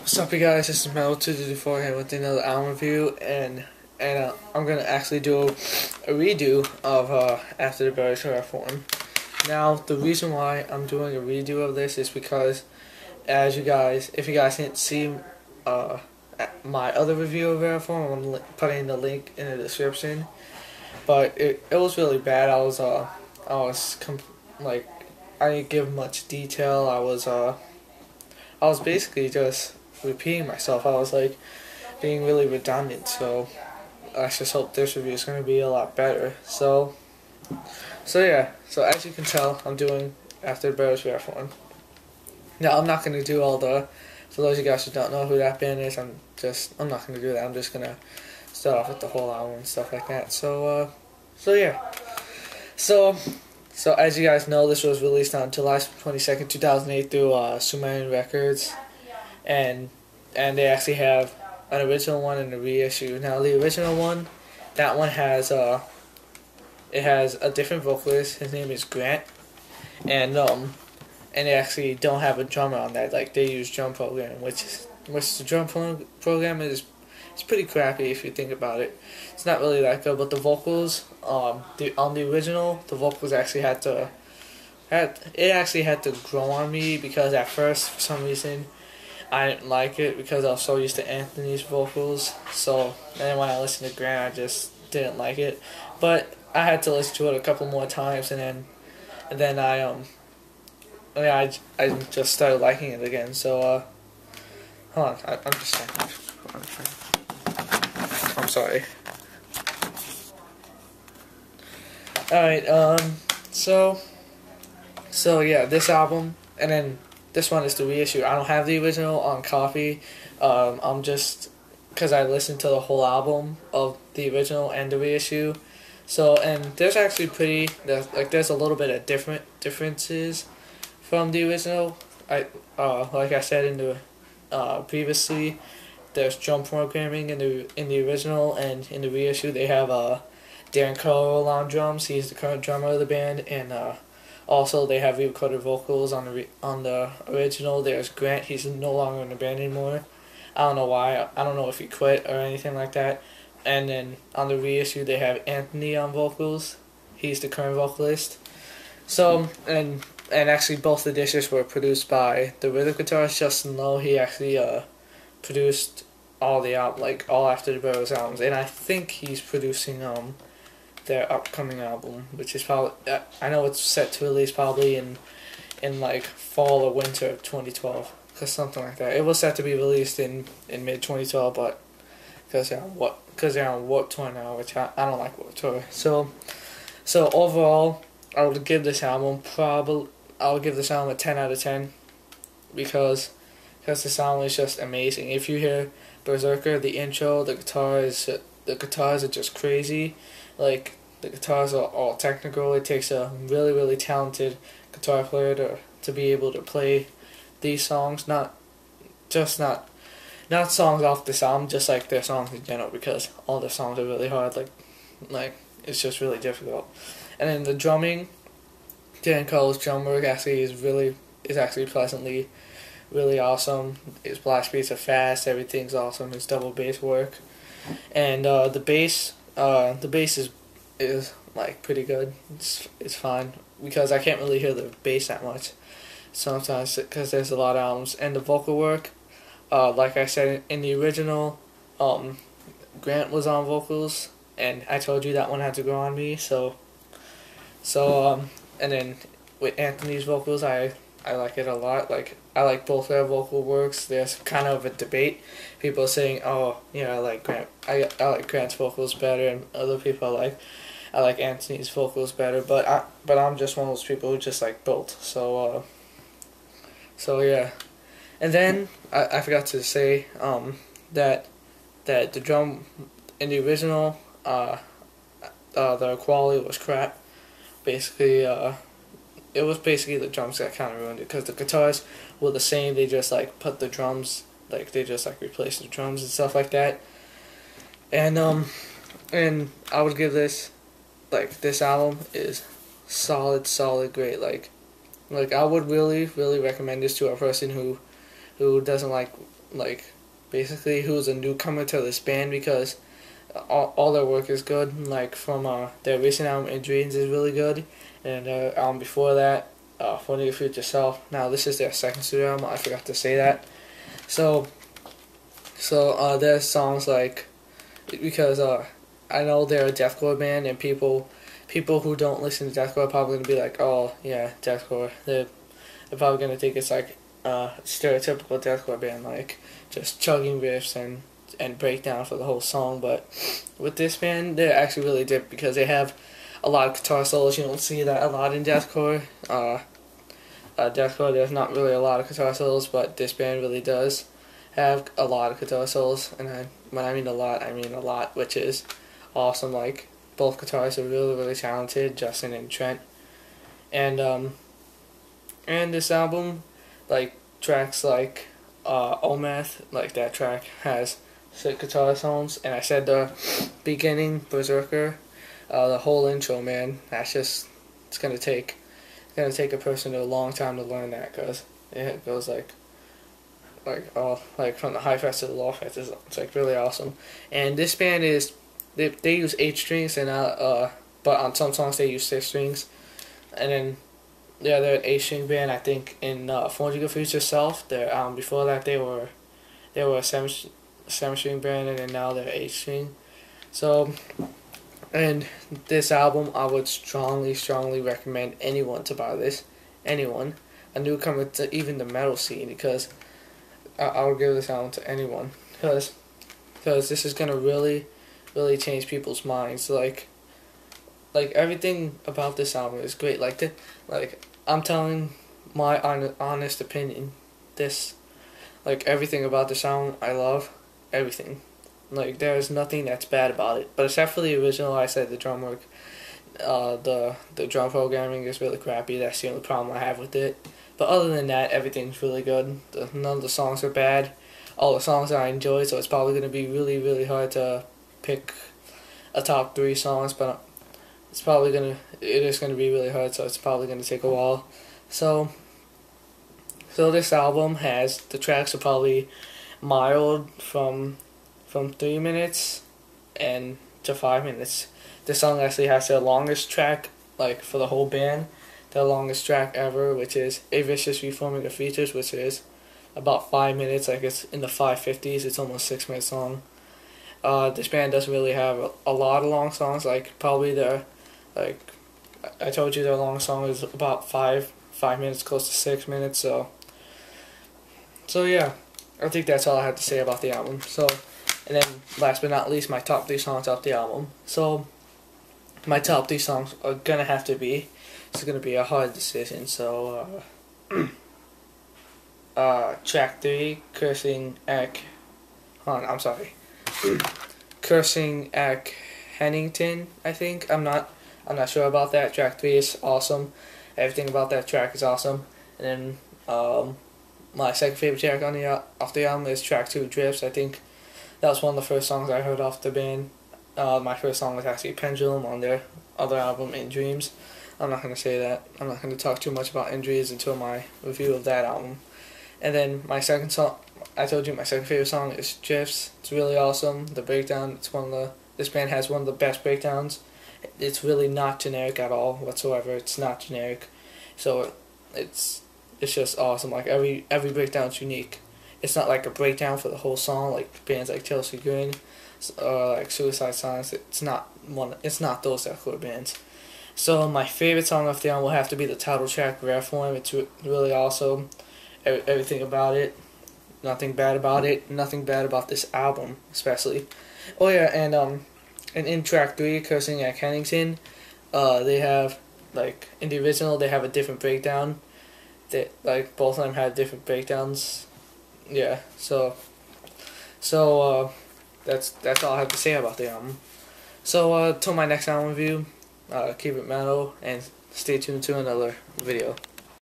What's up, you guys? This is Metal224 here with another album review, and I'm gonna actually do a redo of After the Berries Rareform. Now, the reason why I'm doing a redo of this is because, if you guys didn't see my other review of Rareform, I'm putting the link in the description. But it was really bad. I didn't give much detail. I was basically just repeating myself. I was like being really redundant, so I just hope this review is going to be a lot better. So yeah, so as you can tell, I'm doing After the Berries Rareform. Now, I'm not going to do all for those of you guys who don't know who that band is, I'm not going to do that. I'm just going to start off with the whole album and stuff like that. So yeah. So as you guys know, this was released on July 22nd, 2008 through Sumerian Records, and they actually have an original one and a reissue. Now, the original one, that one has it has a different vocalist. His name is Grant, and they actually don't have a drummer on that. Like, they use drum program, which the drum program is. It's pretty crappy if you think about it. It's not really that good, but the vocals, on the original, the vocals actually had to grow on me, because at first, for some reason, I didn't like it because I was so used to Anthony's vocals. So then when I listened to Grant, I just didn't like it. But I had to listen to it a couple more times, and then I just started liking it again. So hold on, I'm just saying. I'm sorry. Alright, so yeah, this album, and then this one is the reissue. I don't have the original on copy. I'm just, because I listened to the whole album of the original and the reissue. So, and there's actually there's a little bit of differences from the original. Like I said in the previously, there's drum programming in the original, and in the reissue they have Darren Carroll on drums. He's the current drummer of the band, and also they have re-recorded vocals on the original. There's Grant. He's no longer in the band anymore. I don't know why. I don't know if he quit or anything like that. And then on the reissue they have Anthony on vocals. He's the current vocalist. So and actually both the discs were produced by the rhythm guitarist Justin Lowe. He actually produced all all After the Berries albums, and I think he's producing their upcoming album, which is probably I know it's set to release probably in like fall or winter of 2012, cause something like that. It was set to be released in mid 2012, but because they're on Warped Tour now, which I don't like Warped Tour. So overall, I would give this album a 10 out of 10 because the sound is just amazing. If you hear Berserker, the intro, the guitars are just crazy. Like, the guitars are all technical. It takes a really, really talented guitar player to be able to play these songs. Not songs off this album, just like their songs in general, because all the songs are really hard. Like it's just really difficult. And then the drumming, Dan Cole's drum work actually is actually pleasantly really awesome. His blast beats are fast. Everything's awesome. His double bass work, and the bass is like pretty good. It's fine because I can't really hear the bass that much sometimes because there's a lot of albums. And the vocal work, like I said in the original, Grant was on vocals, and I told you that one had to grow on me. So and then with Anthony's vocals, I like it a lot. Like, I like both their vocal works. There's kind of a debate. People are saying, "Oh, yeah, I like like Grant's vocals better," and other people I like Anthony's vocals better. But I'm just one of those people who just like both. So yeah. And then I forgot to say that the drum in the original the quality was crap. Basically it was basically the drums that kind of ruined it, because the guitars were the same. They just put the drums, they just replaced the drums and stuff like that. And I would give this album is solid, great. Like I would really recommend this to a person who doesn't like like basically who's a newcomer to this band, because all their work is good. Like from their recent album In Dreams is really good, and their album before that, For Your Future Self. Now this is their second studio album. I forgot to say that. So there's songs like, because I know they're a deathcore band, and people who don't listen to deathcore are probably gonna be like, oh yeah, deathcore. They're probably gonna think it's like stereotypical deathcore band, like just chugging riffs and breakdown for the whole song. But with this band, they're actually really different because they have a lot of guitar solos. You don't see that a lot in deathcore. Deathcore, there's not really a lot of guitar solos, but this band really does have a lot of guitar solos. And when I mean a lot, which is awesome. Like both guitarists are really, really talented, Justin and Trent. And this album, like tracks like Ometh, like that track has sick guitar sounds. And I said the beginning, Berserker, the whole intro, man, that's just, it's gonna take a person a long time to learn that, because it goes like from the high frets to the low frets. It's like really awesome. And this band is, they use 8 strings, and but on some songs they use 6 strings. And then yeah, they're an 8-string band. I think in For Your Future Self, their album before that, they were a 7-string band, and then now they're 8-string. So, and this album, I would strongly recommend anyone to buy this. Anyone, a newcomer to even the metal scene, because I would give this album to anyone, because this is gonna really change people's minds. Like everything about this album is great. Like I'm telling my honest opinion. Everything about this album, I love everything. Like there's nothing that's bad about it, but except for the original. I said the drum work, the drum programming is really crappy. That's the only problem I have with it. But other than that, everything's really good. None of the songs are bad. All the songs I enjoy, so it's probably gonna be really hard to pick a top 3 songs, but it is gonna be really hard, so it's probably gonna take a while. So this album has, the tracks are probably mild from 3 minutes and to 5 minutes. This song actually has their longest track, like for the whole band, their longest track ever, which is A Vicious Reforming of Features, which is about 5 minutes. Like it's in the 550s. It's almost 6 minutes long. This band doesn't really have a lot of long songs. Like probably I told you, their long song is about 5 minutes, close to 6 minutes. So yeah, I think that's all I have to say about the album. So, and then last but not least, my top 3 songs off the album. So my top 3 songs are gonna have to be, it's gonna be a hard decision. So track 3, Cursing Akhenaten, I think. I'm not sure about that. Track 3 is awesome. Everything about that track is awesome. And then my second favorite track off the album is track 2, Drifts. I think that was one of the first songs I heard off the band. My first song was actually Pendulum on their other album, In Dreams. I'm not going to say that. I'm not going to talk too much about In Dreams until my review of that album. And then my second song, I told you my second favorite song is Drifts. It's really awesome. The breakdown, this band has one of the best breakdowns. It's really not generic at all whatsoever. It's not generic. So it's just awesome. Like every breakdown's unique. It's not like a breakdown for the whole song like bands like Chelsea Grin or like Suicide Silence. It's not those deathcore bands. So my favorite song off the album will have to be the title track, Rareform. It's really awesome. Everything about it. Nothing bad about it. Nothing bad about this album, especially. Oh yeah, and in track 3, Cursing Akhenaten, they have, like, in the original they have a different breakdown. Like both of them have different breakdowns. Yeah, so that's all I have to say about the album. So till my next album review, keep it metal and stay tuned to another video.